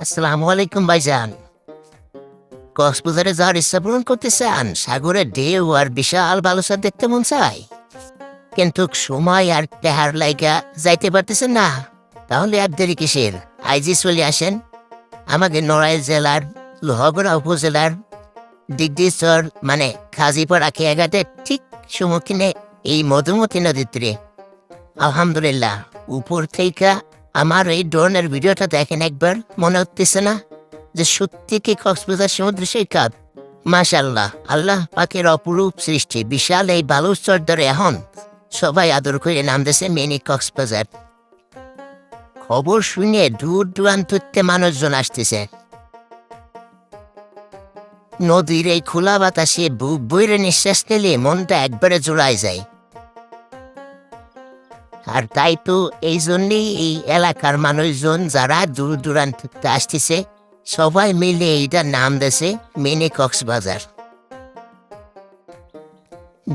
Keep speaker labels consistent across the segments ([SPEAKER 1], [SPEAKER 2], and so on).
[SPEAKER 1] আসসালামু আলাইকুম ভাইজান। কক্সবাজারে যাওয়ার ইচ্ছা পূরণ করতে চান? সাগরের ঢেউ আর বিশাল বালুচর দেখতে মন চায়, কিন্তু সময় আর টেহার লাইগা যাইতে পারতেছেন না। তাহলে আর দেরি কিসের? আইজি চলে আসেন আমাদের নড়াইল জেলার লোহাগড়া উপজেলার দিগদিচর মানে খাজিপাড়া খেয়াঘাটের ঠিক সম্মুখীনে এই মধুমতি নদীর তীরে। আলহামদুলিল্লাহ, উপর থেকে আমার এই ড্রোনের ভিডিওটা দেখেন একবার, মনে হচ্ছে না যে সত্যি কি কক্সবাজার সমুদ্র সৈকত? মাশাআল্লাহ, আল্লাহ পাকের অপরূপ সৃষ্টি। বিশাল এই বালুর চর এখন সবাই আদর করে নামতেছে মিনি কক্সবাজার। খবর শুনে দূর দূরান্ত থেকে মানুষজন আসতেছে। নদীর এই খোলা বাতাসে বুক বইরে নিঃশ্বাস নিলে মনটা একবারে জোড়ায় যায়। আর তাই তো এই জন্যেই এই এলাকার মানুষজন যারা দূর দূরান্ত থেকে আসতেছে সবাই মিলে এইটার নাম দিয়েছে মিনি কক্সবাজার।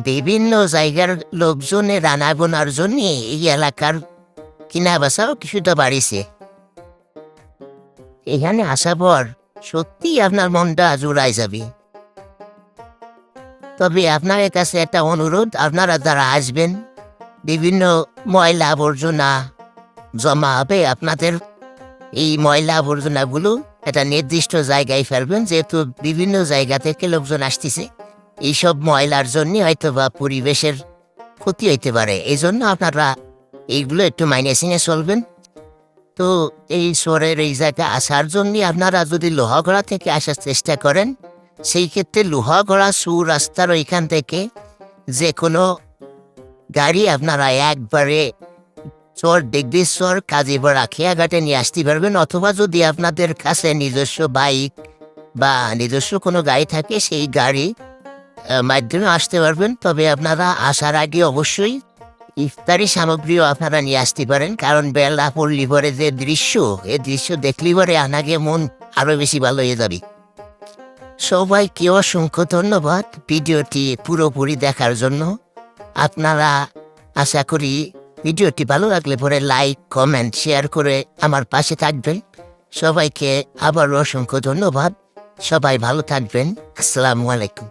[SPEAKER 1] বিভিন্ন জায়গার লোকজনের রান্নাবান্নার জন্য এই এলাকার কিনা বেচাও কিছুটা বাড়িছে। এখানে আসার পর সত্যি আপনার মনটা জোড়ায় যাবে। তবে আপনাদের কাছে একটা অনুরোধ, আপনারা যারা আসবেন বিভিন্ন ময়লা আবর্জনা জমা হবে, আপনাদের এই ময়লা আবর্জনাগুলো একটা নির্দিষ্ট জায়গায় ফেলবেন, যেহেতু বিভিন্ন জায়গা থেকে লোকজন আসতেছে। এইসব ময়লার জন্য হয়তো বা পরিবেশের ক্ষতি হইতে পারে, এই জন্য আপনারা এইগুলো একটু মাইনে চিনে চলবেন। তো এই শহরের এই জায়গায় আসার জন্য আপনারা যদি লোহাগড়া থেকে আসার চেষ্টা করেন, সেই ক্ষেত্রে লোহাগড়া রাস্তার ওইখান থেকে যে কোনো গাড়ি আপনারা একবারে চর দিগদিচর কাজীপাড়া খেয়াঘাটে নিয়ে আসতে পারবেন। অথবা যদি আপনাদের কাছে নিজস্ব বাইক বা নিজস্ব কোনো গাড়ি থাকে, সেই গাড়ি মাধ্যমে আসতে পারবেন। তবে আপনারা আসার আগে অবশ্যই ইফতারি সামগ্রীও আপনারা নিয়ে আসতে পারেন, কারণ বেলা পড়লি পরে যে দৃশ্য, এই দৃশ্য দেখলি পরে আনাগে মন আরো বেশি ভালো হয়ে যাবে। সবাইকে অসংখ্য ধন্যবাদ ভিডিওটি পুরোপুরি দেখার জন্য। আপনারা আশা করি ভিডিওটি ভালো লাগলে পরে লাইক কমেন্ট শেয়ার করে আমার পাশে থাকবেন। সবাইকে আবার অসংখ্য ধন্যবাদ। সবাই ভালো থাকবেন। আসসালামু আলাইকুম।